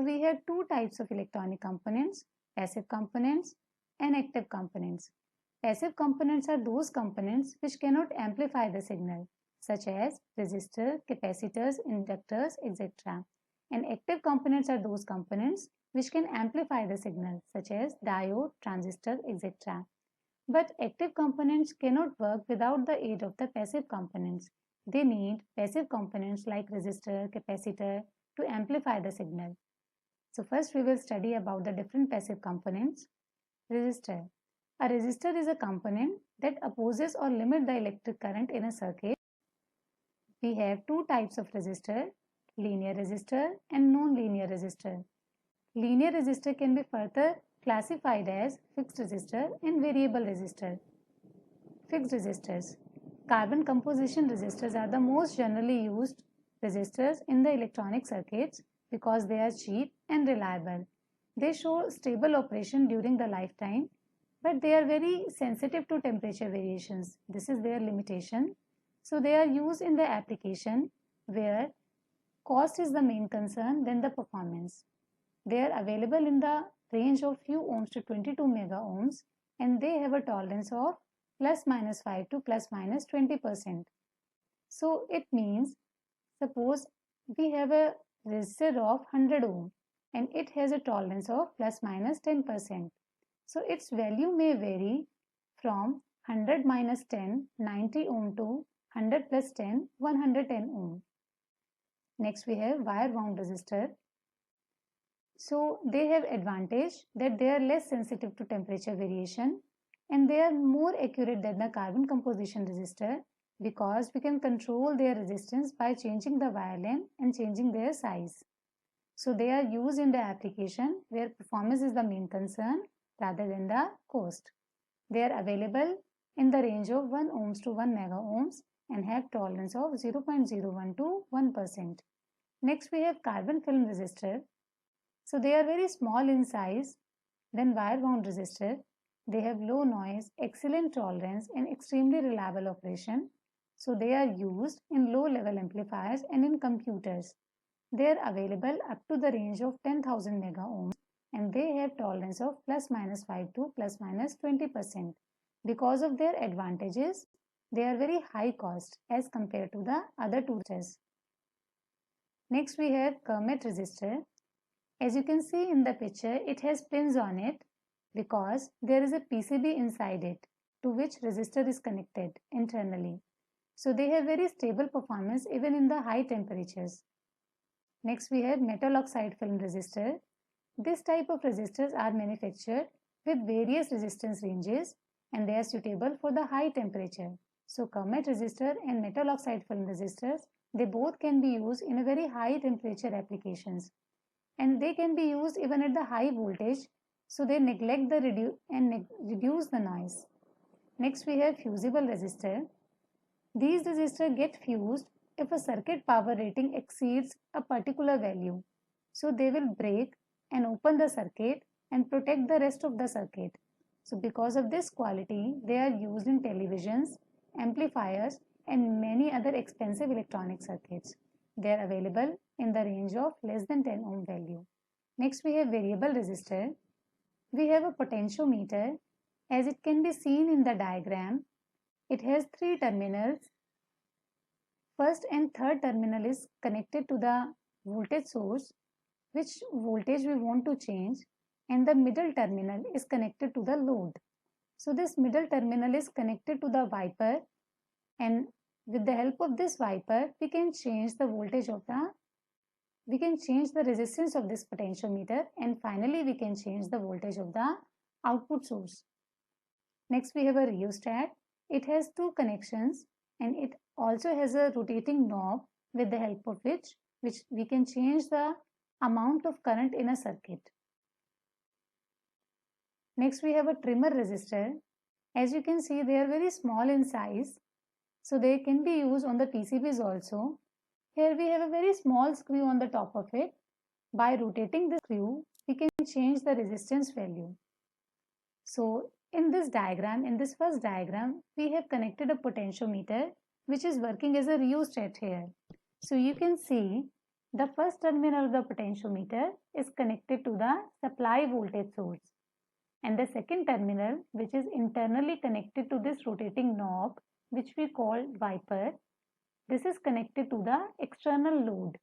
we have two types of electronic components, passive components and active components. Passive components are those components which cannot amplify the signal, such as resistor, capacitors, inductors, etc. And active components are those components which can amplify the signal, such as diode, transistor, etc. But active components cannot work without the aid of the passive components. They need passive components like resistor, capacitor to amplify the signal. So first we will study about the different passive components. Resistor. A resistor is a component that opposes or limits the electric current in a circuit. We have two types of resistor, linear resistor and non-linear resistor. Linear resistor can be further classified as fixed resistor and variable resistor. Fixed resistors. Carbon composition resistors are the most generally used resistors in the electronic circuits because they are cheap and reliable. They show stable operation during the lifetime, but they are very sensitive to temperature variations. This is their limitation. So they are used in the application where cost is the main concern than the performance. They are available in the range of few ohms to 22 mega ohms, and they have a tolerance of plus minus 5 to plus minus 20%. So it means, suppose we have a resistor of 100 ohm and it has a tolerance of plus minus 10%. So its value may vary from 100 minus 10, 90 ohm to 100 plus 10, 110 ohm. Next we have wire wound resistor. So they have advantage that they are less sensitive to temperature variation and they are more accurate than the carbon composition resistor because we can control their resistance by changing the wire length and changing their size. So they are used in the application where performance is the main concern rather than the cost. They are available in the range of 1 ohms to 1 mega ohms and have tolerance of 0.01 to 1%. Next we have carbon film resistor. So they are very small in size than wire wound resistor. They have low noise, excellent tolerance and extremely reliable operation. So they are used in low level amplifiers and in computers. They are available up to the range of 10,000 mega ohms and they have tolerance of plus minus 5 to plus minus 20%. Because of their advantages, they are very high cost as compared to the other two resistors. Next we have Kermet resistor. As you can see in the picture, it has pins on it because there is a PCB inside it to which resistor is connected internally. So they have very stable performance even in the high temperatures. Next we have metal oxide film resistor. This type of resistors are manufactured with various resistance ranges and they are suitable for the high temperature. So Kermet resistor and metal oxide film resistors, they both can be used in a very high temperature applications. And they can be used even at the high voltage, so they neglect the reduce the noise. Next we have fusible resistor. These resistors get fused if a circuit power rating exceeds a particular value. So they will break and open the circuit and protect the rest of the circuit. So because of this quality, they are used in televisions, amplifiers and many other expensive electronic circuits. They are available in the range of less than 10 ohm value. Next we have variable resistor. We have a potentiometer. As it can be seen in the diagram, it has three terminals. First and third terminal is connected to the voltage source, which voltage we want to change, and the middle terminal is connected to the load. So this middle terminal is connected to the wiper, and with the help of this wiper, we can change the resistance of this potentiometer, and finally we can change the voltage of the output source. Next we have a rheostat. It has two connections and it also has a rotating knob with the help of which we can change the amount of current in a circuit. Next we have a trimmer resistor. As you can see, they are very small in size, so they can be used on the PCBs also. Here we have a very small screw on the top of it. By rotating the screw, we can change the resistance value. So in this first diagram, we have connected a potentiometer which is working as a rheostat here. So you can see the first terminal of the potentiometer is connected to the supply voltage source, and the second terminal, which is internally connected to this rotating knob, which we call wiper, this is connected to the external load,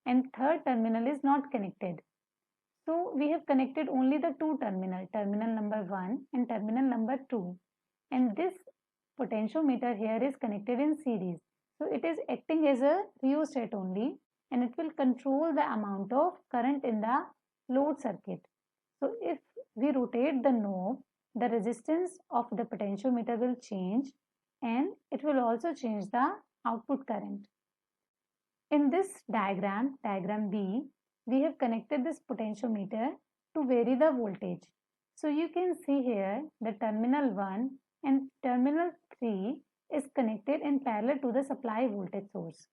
and third terminal is not connected. So we have connected only the two terminal, terminal number 1 and terminal number 2, and this potentiometer here is connected in series. So it is acting as a rheostat only, and it will control the amount of current in the load circuit. So if we rotate the knob, the resistance of the potentiometer will change, and it will also change the output current. In this diagram, diagram B, we have connected this potentiometer to vary the voltage. So you can see here the terminal 1 and terminal 3 is connected in parallel to the supply voltage source,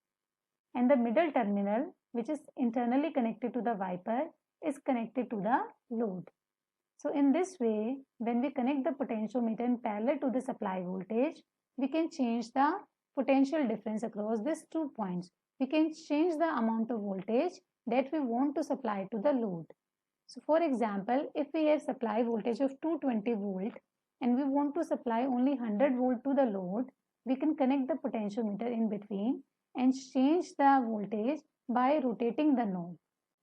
and the middle terminal, which is internally connected to the wiper, is connected to the load. So in this way, when we connect the potentiometer in parallel to the supply voltage, we can change the potential difference across these 2 points. We can change the amount of voltage that we want to supply to the load. So for example, if we have supply voltage of 220 volt and we want to supply only 100 volt to the load, we can connect the potentiometer in between and change the voltage by rotating the knob.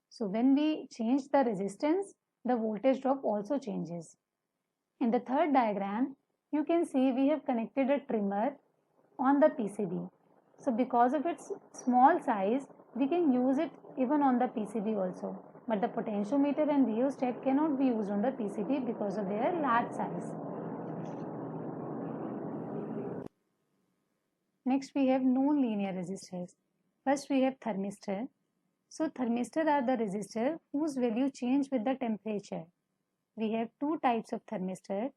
So when we change the resistance, the voltage drop also changes. In the third diagram, you can see we have connected a trimmer on the PCB. So because of its small size, we can use it even on the PCB also. But the potentiometer and rheostat cannot be used on the PCB because of their large size. Next we have non-linear resistors. First we have thermistor. So thermistor are the resistor whose value change with the temperature. We have two types of thermistor.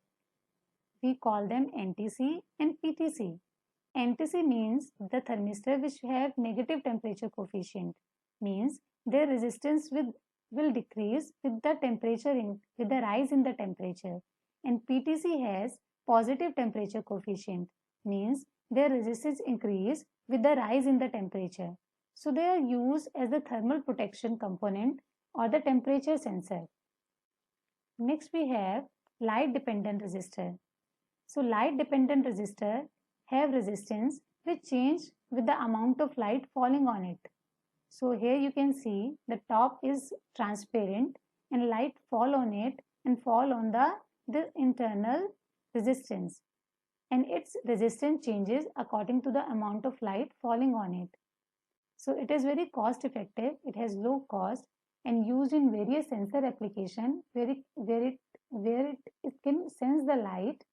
We call them NTC and PTC. NTC means the thermistor which have negative temperature coefficient, means their resistance will decrease with the temperature with the rise in the temperature, and PTC has positive temperature coefficient, means their resistance increase with the rise in the temperature. So they are used as the thermal protection component or the temperature sensor. Next we have light dependent resistor. So light dependent resistor have resistance which change with the amount of light falling on it. So here you can see the top is transparent and light fall on it and fall on the internal resistance, and its resistance changes according to the amount of light falling on it. So it is very cost effective, it has low cost and used in various sensor application where it can sense the light,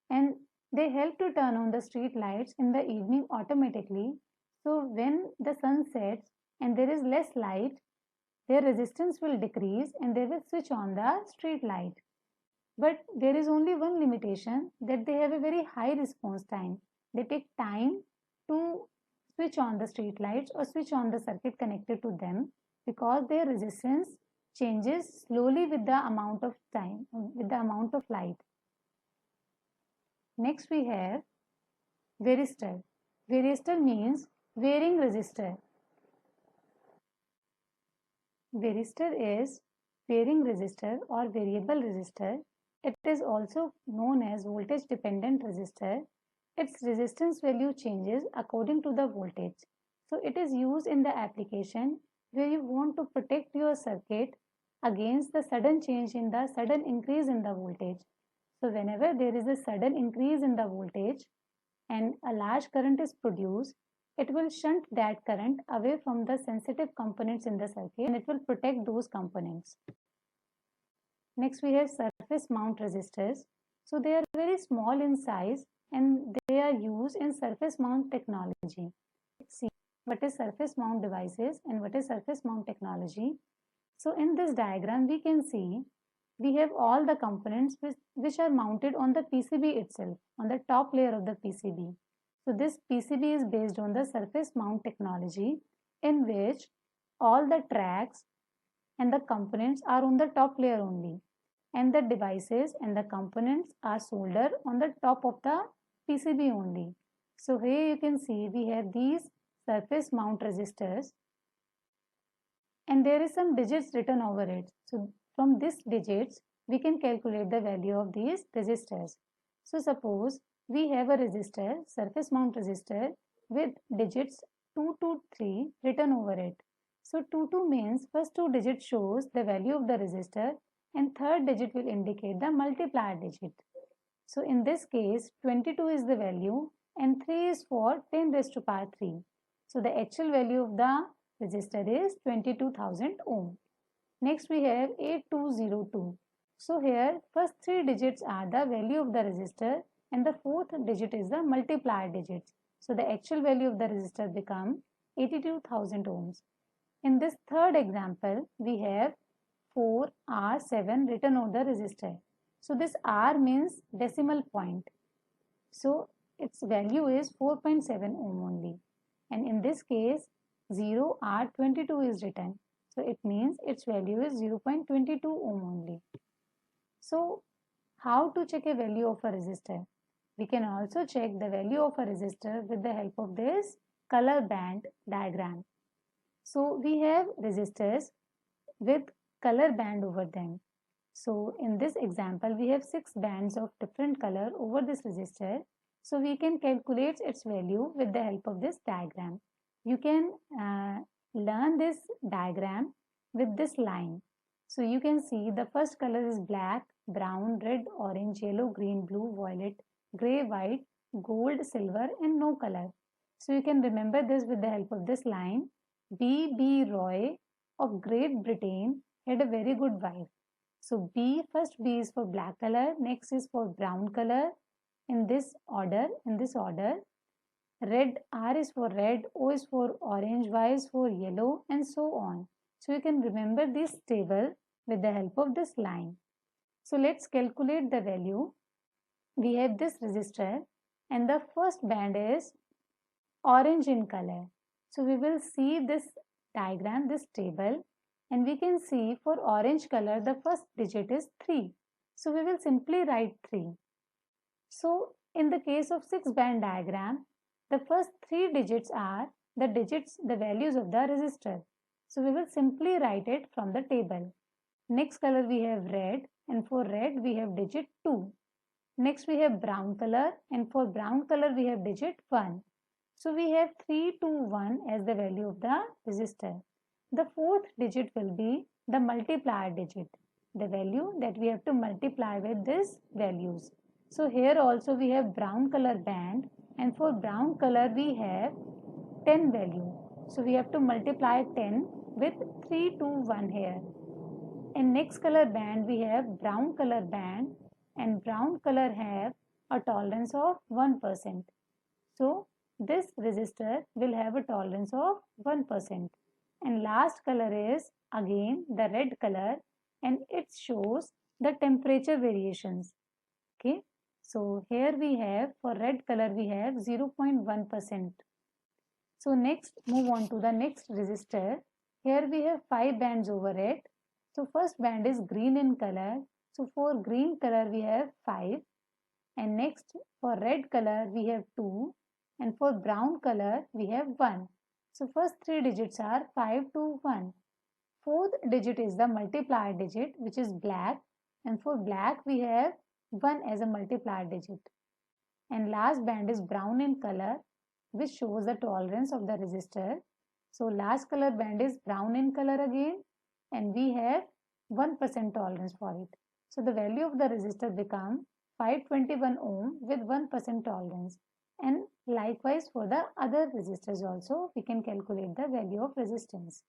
and they help to turn on the street lights in the evening automatically. So when the sun sets and there is less light, their resistance will decrease and they will switch on the street light. But there is only one limitation, that they have a very high response time. They take time to switch on the street lights or switch on the circuit connected to them, because their resistance changes slowly with the amount of time, with the amount of light. Next we have varistor. Varistor means varying resistor. Varistor is varying resistor or variable resistor. It is also known as voltage dependent resistor. Its resistance value changes according to the voltage. So it is used in the application where you want to protect your circuit against the sudden increase in the voltage. So whenever there is a sudden increase in the voltage and a large current is produced, it will shunt that current away from the sensitive components in the circuit and it will protect those components. Next we have surface mount resistors. So they are very small in size and they are used in surface mount technology. Let's see what is surface mount devices and what is surface mount technology. So in this diagram we can see we have all the components which are mounted on the PCB itself, on the top layer of the PCB. So this PCB is based on the surface mount technology, in which all the tracks and the components are on the top layer only, and the devices and the components are soldered on the top of the PCB only. So here you can see we have these surface mount resistors. and there is some digits written over it. So from these digits, we can calculate the value of these resistors. So suppose we have a resistor, surface mount resistor with digits 2 to 3 written over it. So 2 to means first two digits shows the value of the resistor and third digit will indicate the multiplier digit. So in this case 22 is the value and 3 is for 10 raised to power 3. So the actual value of the resistor is 22,000 ohm. Next we have 8202. So here first three digits are the value of the resistor and the fourth digit is the multiplier digit. So the actual value of the resistor become 82,000 ohms. In this third example we have 4R7 written on the resistor. So this R means decimal point. So its value is 4.7 ohm only. And in this case 0R22 is written. So it means its value is 0.22 ohm only. So how to check a value of a resistor? We can also check the value of a resistor with the help of this color band diagram. So we have resistors with color band over them. So in this example, we have 6 bands of different color over this resistor. So we can calculate its value with the help of this diagram. You can learn this diagram with this line. So you can see the first color is black, brown, red, orange, yellow, green, blue, violet, gray, white, gold, silver and no color. So you can remember this with the help of this line. B.B. Roy of Great Britain had a very good wife. So first B is for black color, next is for brown color in this order. Red, R is for red, O is for orange, Y is for yellow and so on. So you can remember this table with the help of this line. So let's calculate the value. We have this resistor and the first band is orange in color. So we will see this diagram, this table, and we can see for orange color the first digit is 3. So we will simply write 3. So in the case of 6 band diagram, the first 3 digits are the values of the resistor. So we will simply write it from the table. Next color we have red and for red we have digit 2. Next we have brown color and for brown color we have digit 1. So we have 3, 2, 1 as the value of the resistor. The fourth digit will be the multiplier digit, the value that we have to multiply with these values. So here also we have brown color band and for brown color we have 10 value. So we have to multiply 10 with 3, 2, 1 here. In next color band we have brown color band and brown color have a tolerance of 1%. So this resistor will have a tolerance of 1%. And last color is again the red color and it shows the temperature variations. Okay. So here we have for red color we have 0.1%. So next move on to the next resistor. Here we have 5 bands over it. So first band is green in color. So for green color we have 5 and next for red color we have 2 and for brown color we have 1. So first 3 digits are 5, 2, 1. Fourth digit is the multiplier digit which is black and for black we have 1 as a multiplier digit. And last band is brown in color which shows the tolerance of the resistor. So last color band is brown in color again and we have 1% tolerance for it. So the value of the resistor become 521 ohm with 1% tolerance. And likewise for the other resistors also we can calculate the value of resistance.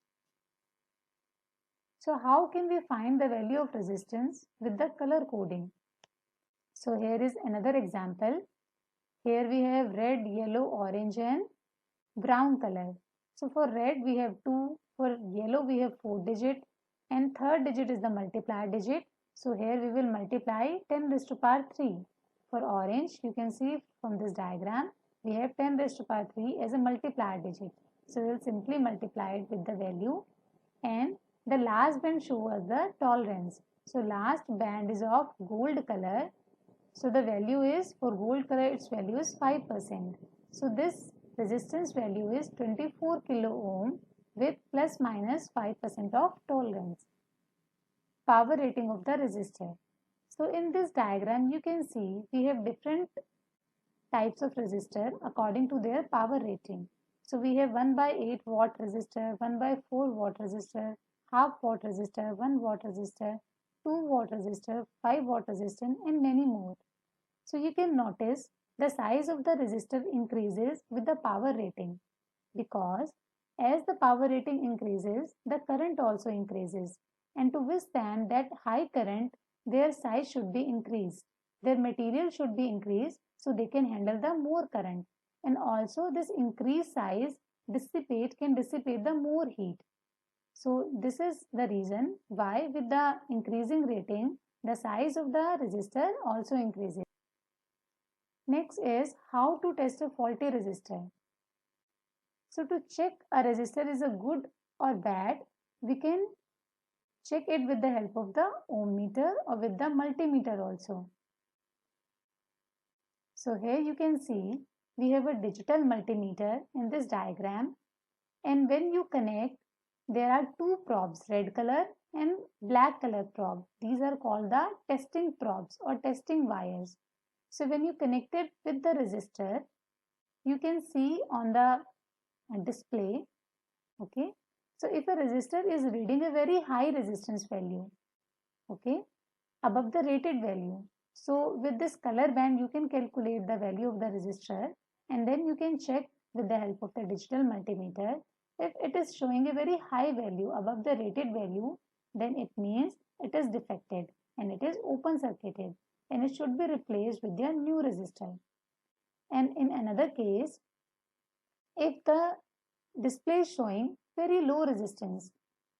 So how can we find the value of resistance with the color coding? So here is another example. Here we have red, yellow, orange and brown color. So for red we have 2, for yellow we have 4 digit and third digit is the multiplier digit. So here we will multiply 10 raised to power 3. For orange you can see from this diagram we have 10 raised to power 3 as a multiplier digit. So we will simply multiply it with the value and the last band shows us the tolerance. So last band is of gold color. So the value is for gold color its value is 5%. So this resistance value is 24 kilo ohm with plus minus 5% of tolerance. Power rating of the resistor. So in this diagram you can see we have different types of resistor according to their power rating. So we have 1 by 8 watt resistor, 1 by 4 watt resistor, half watt resistor, 1 watt resistor, 2 watt resistor, 5 watt resistor, and many more. So you can notice the size of the resistor increases with the power rating, because as the power rating increases, the current also increases, and to withstand that high current, their size should be increased. Their material should be increased so they can handle the more current. And also this increased size can dissipate the more heat. So this is the reason why with the increasing rating, the size of the resistor also increases. Next is how to test a faulty resistor. So to check a resistor is a good or bad, we can check it with the help of the ohm meter or with the multimeter also. So here you can see we have a digital multimeter in this diagram, and when you connect, there are two probes, red color and black color probe. These are called the testing probes or testing wires. So when you connect it with the resistor, you can see on the display, okay. So if a resistor is reading a very high resistance value, okay, above the rated value, so with this color band you can calculate the value of the resistor, and then you can check with the help of the digital multimeter. If it is showing a very high value above the rated value, then it means it is defected and it is open circuited, and it should be replaced with a new resistor. And in another case, if the display is showing very low resistance,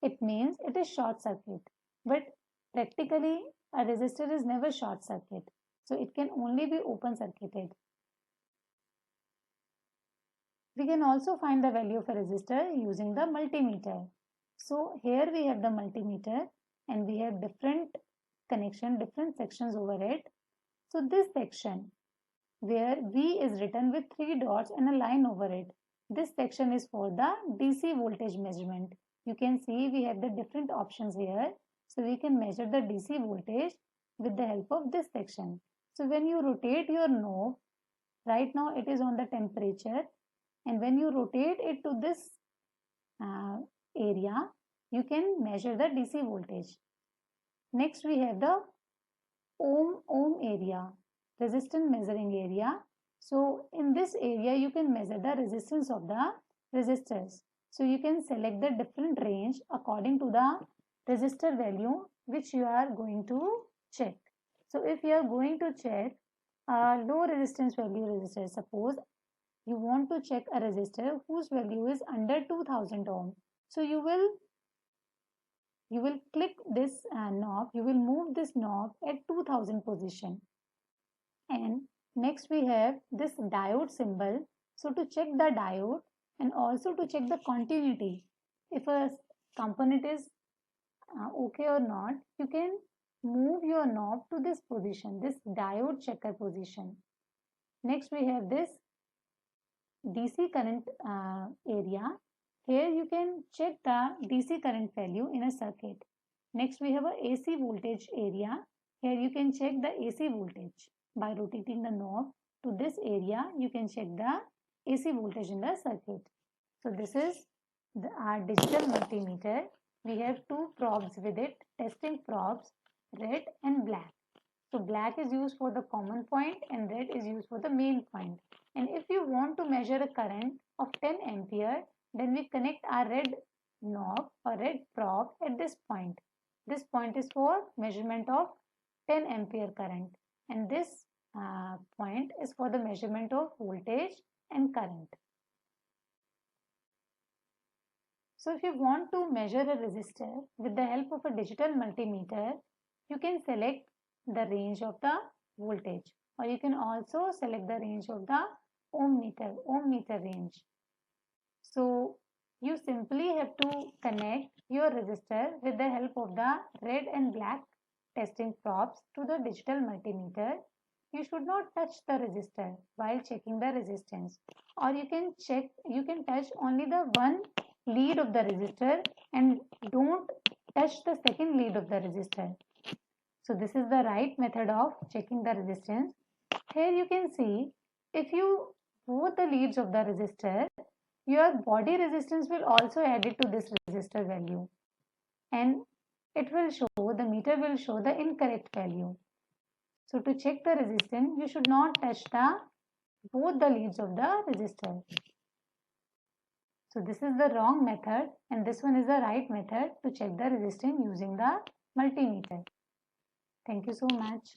it means it is short circuit. But practically a resistor is never short circuit, so it can only be open circuited. We can also find the value of a resistor using the multimeter. So here we have the multimeter and we have different different sections over it. So this section where V is written with 3 dots and a line over it, this section is for the DC voltage measurement. You can see we have the different options here. So we can measure the DC voltage with the help of this section. So when you rotate your knob, right now it is on the temperature, and when you rotate it to this area, you can measure the DC voltage. Next we have the ohm area, resistance measuring area. So in this area you can measure the resistance of the resistors. So you can select the different range according to the resistor value which you are going to check. So if you are going to check a low resistance value resistor, suppose you want to check a resistor whose value is under 2000 ohm. So you will click this knob, you will move this knob at 2000 position. And next we have this diode symbol. So to check the diode and also to check the continuity, if a component is okay or not, you can move your knob to this position, this diode checker position. Next we have this DC current area. Here you can check the DC current value in a circuit. Next we have a AC voltage area. Here you can check the AC voltage. By rotating the knob to this area, you can check the AC voltage in the circuit. So this is our digital multimeter. We have two probes with it, testing probes, red and black. So black is used for the common point and red is used for the main point. And if you want to measure a current of 10 ampere, then we connect our red knob or red probe at this point. This point is for measurement of 10 ampere current, and this point is for the measurement of voltage and current. So if you want to measure a resistor with the help of a digital multimeter, you can select the range of the voltage, or you can also select the range of the ohm meter range. So you simply have to connect your resistor with the help of the red and black testing probes to the digital multimeter. You should not touch the resistor while checking the resistance, or you can touch only the one lead of the resistor and don't touch the second lead of the resistor. So this is the right method of checking the resistance. Here you can see, if you both the leads of the resistor, your body resistance will also add it to this resistor value, and it will show, the meter will show the incorrect value. So to check the resistance, you should not touch both the leads of the resistor. So this is the wrong method and this one is the right method to check the resistance using the multimeter. Thank you so much.